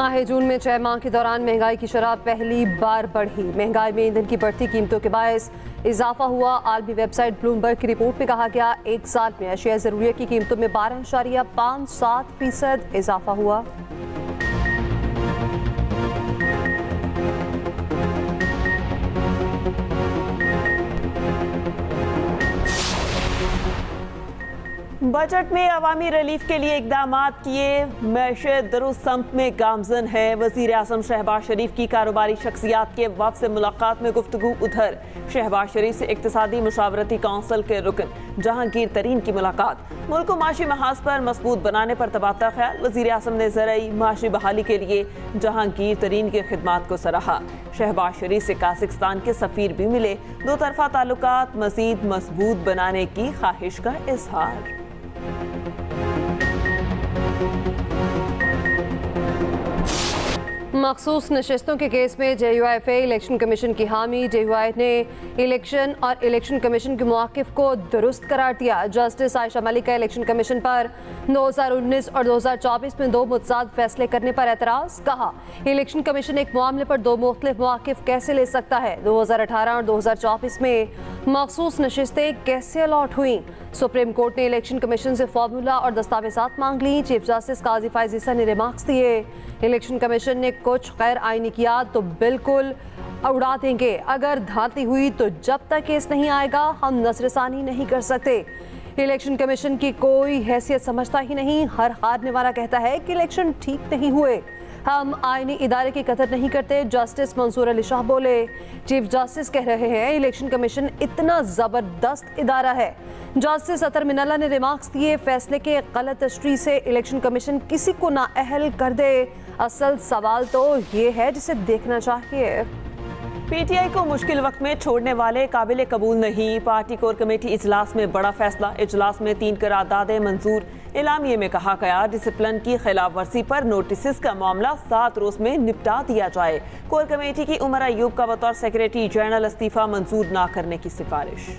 माह जून में 6 माह के दौरान महंगाई की शरह पहली बार बढ़ी। महंगाई में ईंधन की बढ़ती कीमतों के बायस इजाफा हुआ। आलमी वेबसाइट ब्लूमबर्ग की रिपोर्ट में कहा गया, एक साल में अशिया ज़रूरियत की कीमतों में 12.57% इजाफा हुआ। बजट में अवामी रिलीफ के लिए इकदाम किए, मैशत दरुस्तम्प में गामजन है। वजीर आजम शहबाज शरीफ की कारोबारी शख्सियात के वफ़द से मुलाकात में गुफ्तगू। उधर शहबाज शरीफ से इक्तिसादी मुशावरती काउंसिल के रुकन जहांगीर तरीन की मुलाकात। मुल्क को माशी महाज पर मजबूत बनाने पर तबादला ख्याल। वजीर आजम ने ज़राई माशी बहाली के लिए जहांगीर तरीन की खिदमात को सराहा। शहबाज शरीफ से काज़ाख्स्तान के सफ़ीर भी मिले। दो तरफा ताल्लुकात मज़ीद मजबूत बनाने की ख्वाहिश का इजहार। मखसूस नशिस्तों के केस में JUIFA इलेक्शन कमीशन की हामी। JUI ने इलेक्शन और इलेक्शन कमीशन के मौक़िफ़ को दुरुस्त करार दिया। जस्टिस आयशा मलिक का इलेक्शन कमीशन पर 2019 और 2024 में 2 मुतज़ाद फैसले करने पर एतराज़। कहा, इलेक्शन कमीशन एक मामले पर 2 मुख्तलिफ मौक़िफ़ कैसे ले सकता है। 2018 और 2024 में मखसूस नशिस्तें कैसे अलॉट हुई। सुप्रीम कोर्ट ने इलेक्शन कमीशन से फार्मूला और दस्तावेज़ात मांग ली। चीफ जस्टिस काजी फायज़ ईसा ने रिमार्क्स दिए, इलेक्शन कमीशन ने कुछ गैर आईनी किया तो बिल्कुल उड़ा देंगे। अगर धांधली हुई तो जब तक केस नहीं आएगा हम नजरसानी नहीं कर सकते। इलेक्शन कमीशन की कोई हैसियत समझता ही नहीं। हर हारने वाला कहता है कि इलेक्शन ठीक नहीं हुए। हम आईनी इदारे की कदर नहीं करते। जस्टिस मंसूर अली शाह बोले, चीफ जस्टिस कह रहे हैं इलेक्शन कमीशन इतना ज़बरदस्त इदारा है। जस्टिस अतर मिनल्ला ने रिमार्क्स दिए, फैसले के गलत तशरीह से इलेक्शन कमीशन किसी को नाअहल कर दे। असल सवाल तो ये है जिसे देखना चाहिए। PTI को मुश्किल वक्त में छोड़ने वाले काबिल कबूल नहीं। पार्टी कोर कमेटी इजलास में बड़ा फैसला। इजलास में 3 करारदादें मंजूर। एलामिये में कहा गया, डिसिप्लिन की खिलाफ वर्जी पर नोटिस का मामला 7 रोज में निपटा दिया जाए। कोर कमेटी की उमर अयूब का बतौर सेक्रेटरी जनरल इस्तीफा मंजूर ना करने की सिफारिश।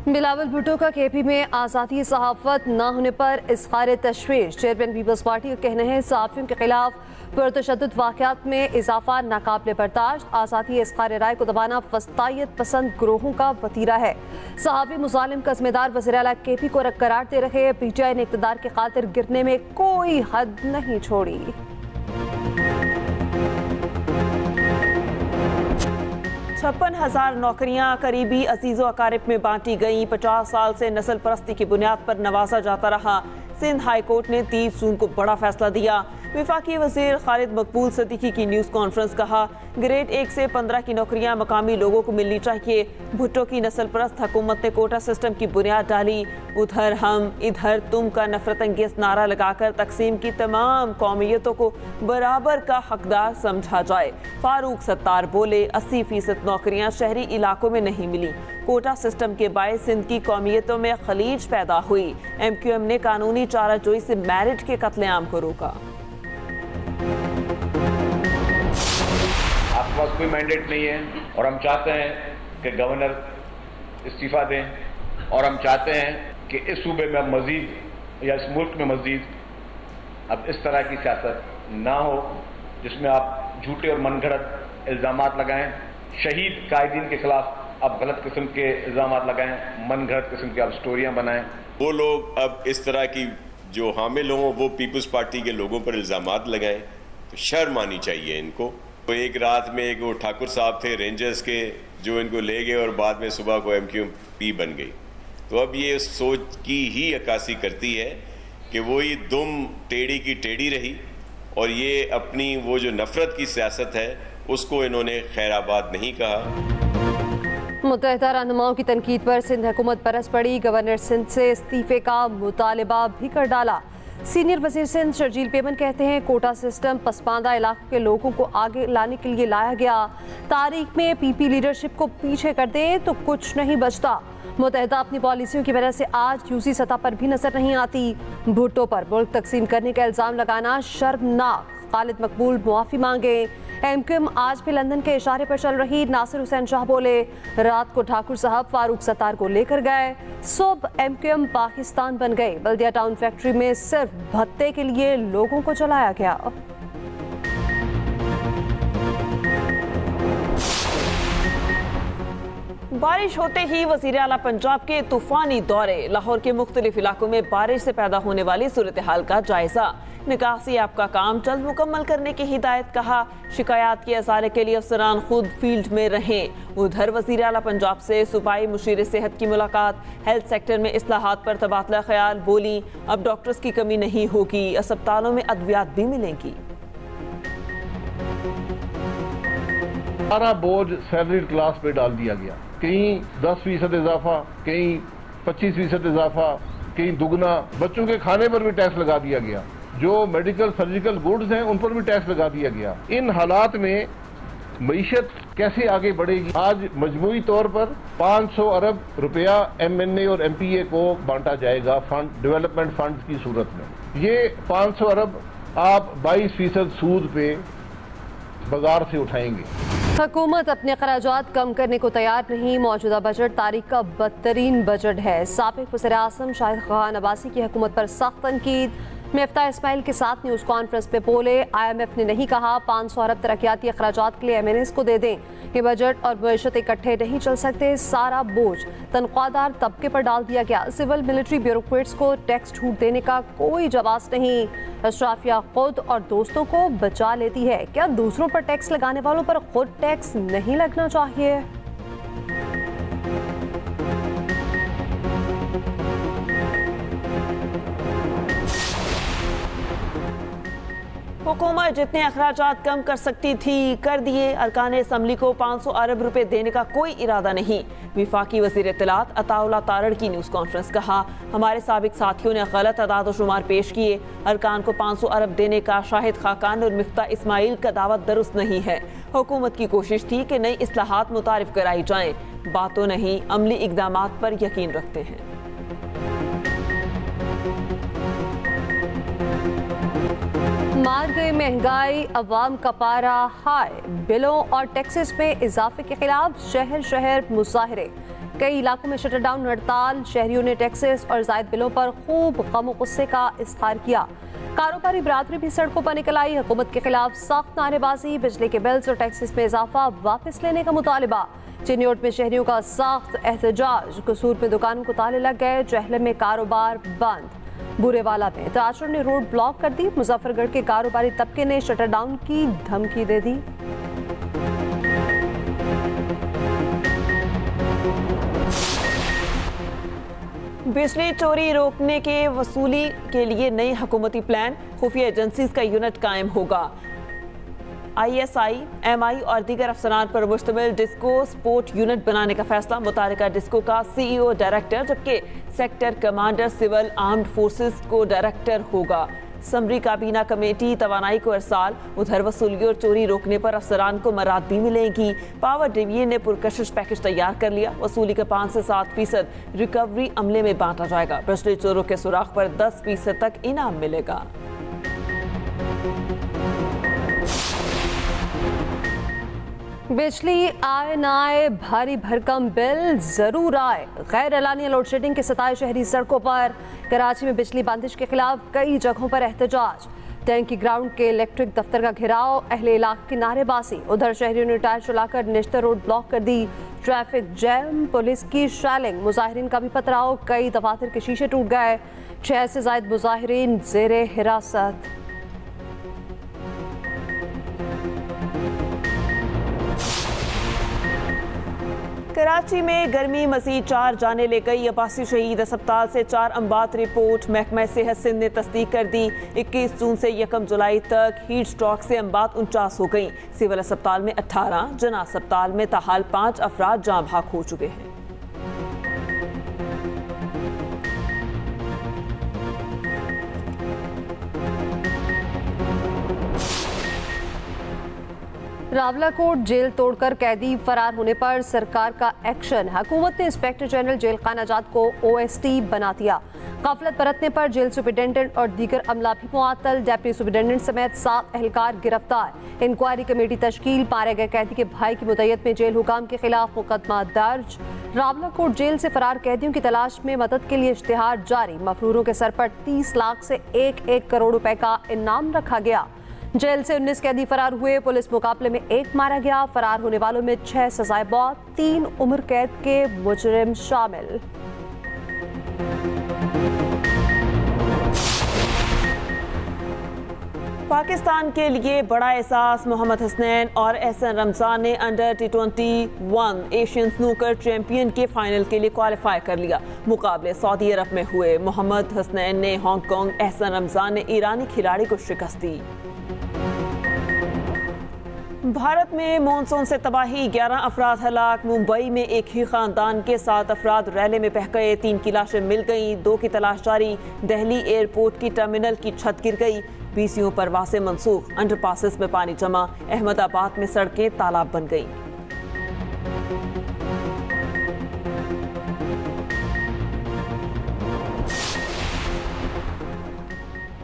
बिलावल भुट्टो का KP में आज़ादी सहाफ़त न होने पर इज़हार तशवीश। चेयरमैन पीपल्स पार्टी का कहना है, सहाफ़ियों के खिलाफ पुरतशद्दुद वाक़यात में इजाफा नाकाबिले बर्दाश्त। आज़ादी इज़हार राय को दबाना फस्तायत पसंद ग्रोहों का वतीरा है। सहाफ़ी मुजालिम का ज़िम्मेदार वज़ीर आला KP को करार दे रहे। PTI ने इक़्तिदार की खातिर गिरने में कोई हद नहीं छोड़ी। 56,000 नौकरियां करीबी अजीज़ो अकारिब में बांटी गईं। 50 साल से नस्ल परस्ती की बुनियाद पर नवाजा जाता रहा। सिंध हाई कोर्ट ने 30 जून को बड़ा फैसला दिया। वफाकी वज़ीर खालिद मकबूल सदीकी की न्यूज़ कॉन्फ्रेंस। कहा, ग्रेड 1 से 15 की नौकरियां मकामी लोगों को मिलनी चाहिए। भुट्टो की नस्ल परस्त हुकूमत ने कोटा सिस्टम की बुनियाद डाली। उधर हम इधर तुम का नफरत अंगेज नारा लगाकर तकसीम की तमाम कौमियतों को बराबर का हकदार समझा जाए। फारूक सत्तार बोले, 80% नौकरियां शहरी इलाकों में नहीं मिली। कोटा सिस्टम के बायस सिंध की कौमियतों में खलीज पैदा हुई। MQM ने कानूनी चाराजोई से मैरिट के कत्लेआम को रोका। आपके पास कोई मैंडेट नहीं है और हम चाहते हैं कि गवर्नर इस्तीफा दें और हम चाहते हैं कि इस सूबे में अब मजीद या इस मुल्क में मजीद अब इस तरह की सियासत ना हो जिसमें आप झूठे और मनगढ़ंत इल्ज़ामात लगाएं। शहीद कायदीन के खिलाफ अब गलत किस्म के इल्ज़ामात लगाएं, मनगढ़ंत किस्म की आप स्टोरियां बनाएं। वो लोग अब इस तरह की जो हामिल हों वो पीपल्स पार्टी के लोगों पर इल्ज़ामात लगाएं, तो शर्म आनी चाहिए इनको। तो एक रात में एक वो ठाकुर साहब थे रेंजर्स के जो इनको ले गए और बाद में सुबह को MQP बन गई। तो अब ये सोच की ही अक्कासी करती है कि वही दुम टेढ़ी की टेढ़ी रही और ये अपनी वो जो नफरत की सियासत है उसको इन्होंने खैराबाद नहीं कहा। मुत्तहिदा रहनुमाओं की तनकीद पर सिंध हुकूमत बरस पड़ी। गवर्नर सिंध से इस्तीफे का मुतालबा भी कर डाला। सीनियर वजीर सिंध शर्जील पेमन कहते हैं, कोटा सिस्टम पसमानदा इलाकों के लोगों को आगे लाने के लिए लाया गया। तारीख में PP लीडरशिप को पीछे कर दे तो कुछ नहीं बचता। मुत्तहिदा अपनी पॉलिसियों की वजह से आज UC सतह पर भी नजर नहीं आती। भुट्टो पर मुल्क तकसीम करने का इल्ज़ाम लगाना शर्मनाक। खालिद मकबूल मुआफ़ी मांगे। एमक्यूएम आज भी लंदन के इशारे पर चल रही। नासिर हुसैन शाह बोले, रात को ठाकुर साहब फारूक सत्तार को लेकर गए, सुबह एमक्यूएम पाकिस्तान बन गई। बल्दिया टाउन फैक्ट्री में सिर्फ भत्ते के लिए लोगों को चलाया गया। बारिश होते ही वज़ीर आला पंजाब के तूफानी दौरे, लाहौर के मुख्तलिफ इलाकों में बारिश से पैदा होने वाली सूरत हाल का जायजा, निकासी ऐप का काम जल्द मुकम्मल करने की हिदायत। कहा, शिकायत के असारे के लिए अफसरान खुद फील्ड में रहें। उधर वज़ीर आला पंजाब से सूबाई मुशीर सेहत की मुलाकात, हेल्थ सेक्टर में इस्लाहात पर तबादला ख्याल। बोली, अब डॉक्टर्स की कमी नहीं होगी, अस्पतालों में अद्वियात भी मिलेंगी। सारा बोझ सैलरीड क्लास पे डाल दिया गया। कहीं 10% इजाफा, कहीं 25% इजाफा, कहीं दुगना। बच्चों के खाने पर भी टैक्स लगा दिया गया। जो मेडिकल सर्जिकल गुड्स हैं उन पर भी टैक्स लगा दिया गया। इन हालात में मईशत कैसे आगे बढ़ेगी? आज मजमूई तौर पर 500 अरब रुपया MNA और MPA को बांटा जाएगा फंड, डेवलपमेंट फंड की सूरत में। ये 500 अरब आप 22% सूद पे बाजार से उठाएंगे। हुकूमत अपने खराजात कम करने को तैयार नहीं। मौजूदा बजट तारीख का बदतरीन बजट है। साबिक वज़ीर आज़म शाहिद खान अब्बासी की हुकूमत पर सख्त तनकीद। मिफ्ता इस्माइल के साथ न्यूज़ कॉन्फ्रेंस पे बोले, IMF ने नहीं कहा 500 अरब तरक्याती अखराजात के लिए MNAs को दे दें। ये बजट और मईशत इकट्ठे नहीं चल सकते। सारा बोझ तनख्वाहदार तबके पर डाल दिया गया। सिविल मिलिट्री ब्यूरोक्रेट्स को टैक्स छूट देने का कोई जवाब नहीं। अशराफिया खुद और दोस्तों को बचा लेती है। क्या दूसरों पर टैक्स लगाने वालों पर खुद टैक्स नहीं लगना चाहिए? हुकूमत जितने अखराजात कम कर सकती थी कर दिए। अरकान असम्बली को 500 अरब रुपए देने का कोई इरादा नहीं। विफाकी वज़ीर इत्तलात अताउल्लाह तारड़ की न्यूज़ कॉन्फ्रेंस। कहा, हमारे साबिक साथियों ने गलत अदाद शुमार पेश किए। अरकान को 500 अरब देने का शाहिद खाकान और मिफ्ता इस्माइल का दावा दुरुस्त नहीं है। हुकूमत की कोशिश थी कि नई इस्लाहात मुतारिफ कराई जाएं। बातों नहीं, अमली इकदामात पर यकीन रखते हैं। मार गई महंगाई, अवाम का पारा हाय। बिलों और टैक्सेस में इजाफे के खिलाफ शहर शहर मुजाहरे। कई इलाकों में शटर डाउन हड़ताल। शहरियों ने टैक्सेस और जायद बिलों पर खूब गम और गुस्से का इज़हार किया। कारोबारी बरादरी भी सड़कों पर निकल आई। हुकूमत के खिलाफ सख्त नारेबाजी। बिजली के बिल्स और टैक्सेस में इजाफा वापस लेने का मुतालिबा। चिन्योट में शहरियों का सख्त एहतजाज। कसूर में दुकानों को ताले लग गए। जहलम में कारोबार बंद। बुरेवाला में तराशर ने रोड ब्लॉक कर दी। मुजफ्फरगढ़ के कारोबारी तबके ने शटर डाउन की धमकी दे दी। बिजली चोरी रोकने के वसूली के लिए नई हुकूमती प्लान। खुफिया एजेंसीज का यूनिट कायम होगा। ISI, MI और दीगर अफसरान पर मुश्तमिल डिस्को स्पोर्ट यूनिट बनाने का फैसला। मुतालिका डिस्को का CEO डायरेक्टर, जबकि sector commander civil armed forces को डायरेक्टर होगा। समरी काबीना कमेटी तवानाई को अरसाल। उधर वसूली और चोरी रोकने पर अफसरान को मराद भी मिलेंगी। पावर डिवीजन ने पुरकशिश पैकेज तैयार कर लिया। वसूली का 5 से 7% रिकवरी अमले में बांटा जाएगा। बिजली चोरों के सुराख पर 10% तक इनाम मिलेगा। बिजली आए ना आए, भारी भरकम बिल जरूर आए। गैर एलानिया लोड शेडिंग के सताए शहरी सड़कों पर। कराची में बिजली बंदिश के खिलाफ कई जगहों पर एहतजाज। टैंकी ग्राउंड के इलेक्ट्रिक दफ्तर का घेराव। अहले इलाके की नारेबाजी। उधर शहरियों ने टायर चलाकर निश्तर रोड ब्लॉक कर दी। ट्रैफिक जैम, पुलिस की शैलिंग। मुजाहिरीन का भी पथराव। कई दफातर के शीशे टूट गए। 6 से ज्यादा मुजाहिरीन जेरे हिरासत। कराची में गर्मी मजीद 4 जाने ले गई। अब्बासी शहीद अस्पताल से 4 अम्बात रिपोर्ट महकमा सेहत सिंध ने तस्दीक कर दी। 21 जून से 1 जुलाई तक हीट स्ट्रोक से अम्बात 49 हो गई। सिविल अस्पताल में 18, जना अस्पताल में ताहाल 5 अफराद जाँ भाग हो चुके हैं। रावलाकोट जेल तोड़कर कैदी फरार होने पर सरकार का एक्शन। हुकूमत ने इंस्पेक्टर जनरल जेल खाना जात को OST बना दिया। गफलत बरतने पर जेल सुपरिटेंडेंट और दीगर अमला भी मुअत्तल। डिप्टी सुपरिटेंडेंट समेत 7 एहलकार गिरफ्तार। इंक्वायरी कमेटी तश्कील। मारे गए कैदी के भाई की मुद्दत में जेल हुकाम के खिलाफ मुकदमा दर्ज। रावलाकोट जेल से फरार कैदियों की तलाश में मदद के लिए इश्तिहार जारी। मफरूरों के सर पर 30 लाख से 1 करोड़ रुपए का इनाम रखा गया। जेल से 19 कैदी फरार हुए। पुलिस मुकाबले में 1 मारा गया। फरार होने वालों में 6 सजाए मौत, 3 उम्र कैद के मुजरिम शामिल। पाकिस्तान के लिए बड़ा एहसास। मोहम्मद हसनैन और एहसन रमजान ने under T21 Asian snooker champion के फाइनल के लिए क्वालिफाई कर लिया। मुकाबले सऊदी अरब में हुए। मोहम्मद हसनैन ने हांगकांग, एहसन रमजान ने ईरानी खिलाड़ी को शिकस्त दी। भारत में मानसून से तबाही, 11 अफराद हलाक। मुंबई में एक ही खानदान के 7 अफराद रैले में बह गए। 3 की लाशें मिल गईं, 2 की तलाश जारी। दिल्ली एयरपोर्ट की टर्मिनल की छत गिर गई। BCO परवासें मनसूख। अंडरपासेस में पानी जमा। अहमदाबाद में सड़कें तालाब बन गईं।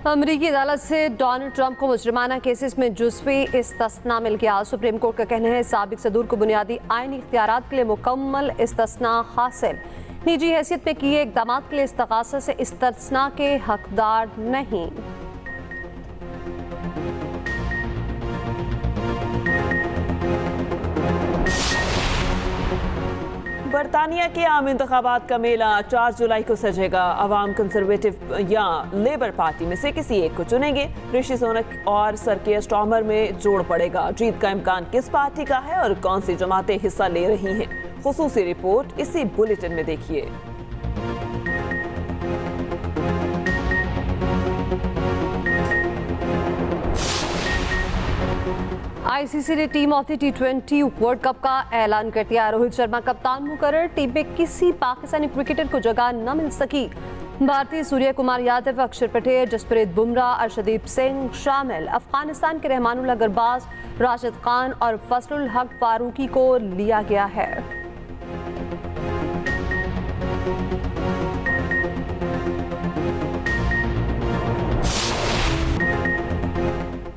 अमरीकी अदालत से डोनाल्ड ट्रंप को मुजरिमाना केसेस में जुज़वी इस्तिस्ना मिल गया। सुप्रीम कोर्ट का कहना है साबिक सदूर को बुनियादी आईनी इख्तियारात के लिए मुकम्मल इस्तिस्ना हासिल। निजी हैसियत में किए इक़दाम के लिए इस्तग़ासा से इस्तिस्ना के हकदार नहीं। बरतानिया के आम इंतखाबात का मेला 4 जुलाई को सजेगा। अवाम कंजर्वेटिव या लेबर पार्टी में से किसी एक को चुनेंगे। ऋषि सुनक और सर केयर स्टार्मर में जोड़ पड़ेगा। जीत का इम्कान किस पार्टी का है और कौन सी जमातें हिस्सा ले रही हैं? खुसूसी रिपोर्ट इसी बुलेटिन में देखिए। ICC ने team of the T20 world cup का ऐलान कर दिया। रोहित शर्मा कप्तान मुकर्रर। टीम में किसी पाकिस्तानी क्रिकेटर को जगह न मिल सकी। भारतीय सूर्य कुमार यादव, अक्षर पटेल, जसप्रीत बुमराह, अर्शदीप सिंह शामिल। अफगानिस्तान के रहमानुल अगरबाज, राशिद खान और फजलुल हक फारूकी को लिया गया है।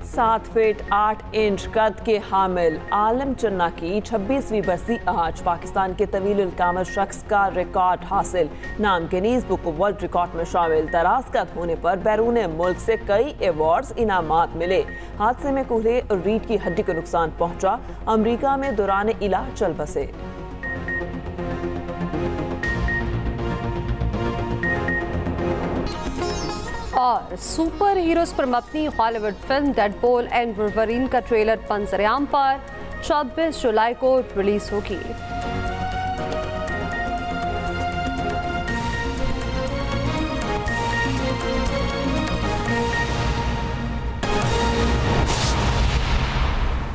सात फीट 8 इंच कद के हामिल आलम चन्ना की 26वीं बरसी आज। पाकिस्तान के तवील कामत शख्स का रिकॉर्ड हासिल। नाम गिनीज बुक वर्ल्ड रिकॉर्ड में शामिल। दराज कद होने पर बैरून मुल्क से कई अवार्ड्स इनामात मिले। हादसे में कूल्हे और रीढ़ की हड्डी को नुकसान पहुंचा। अमेरिका में दौरान इलाज चल बसे। और सुपर हीरोज पर मबनी Hollywood film Deadpool and Wolverine का ट्रेलर पंजरेआम पर 26 जुलाई को रिलीज होगी।